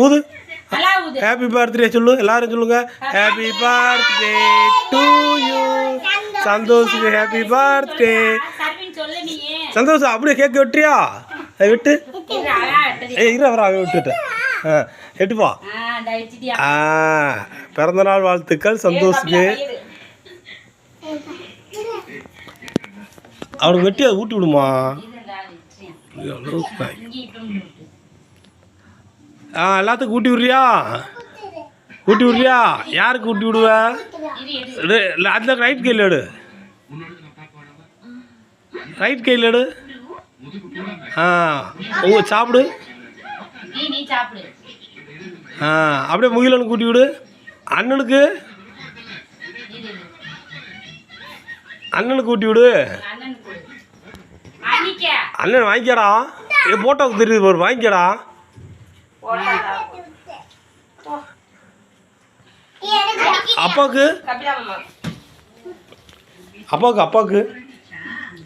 ஊது. Happy birthday சொல்லு, எல்லாரும் சொல்லுங்க. Happy birthday to you. சந்தோஷுக்கு ஹாப்பி பர்த்டே. சந்தோஷம் அப்படியே கேக் வெட்டுறியா? விட்டு இரு, அவரை விட்டுட்டு எட்டுப்பா. பிறந்தநாள் வாழ்த்துக்கள் சந்தோஷுக்கு. அவனுக்கு வெட்டி அதை ஊட்டி விடுமா? எல்லாத்துக்கும் ஊட்டி விடுறியா? ஊட்டி விடுறியா? யாருக்கு ஊட்டி விடுவ? அந்த ரைட் கையில் எடு, ரைட் கையில் எடு. சாப்பிடு. அப்படியே முகிலனுக்கு ஊட்டி விடு. அண்ணனுக்கு ஊட்டி விடு. அண்ணன் வாங்கிக்கடா. போட்டோவுக்கு தெரியுது பாரு, வாங்கிக்கடா. அப்பாவுக்கு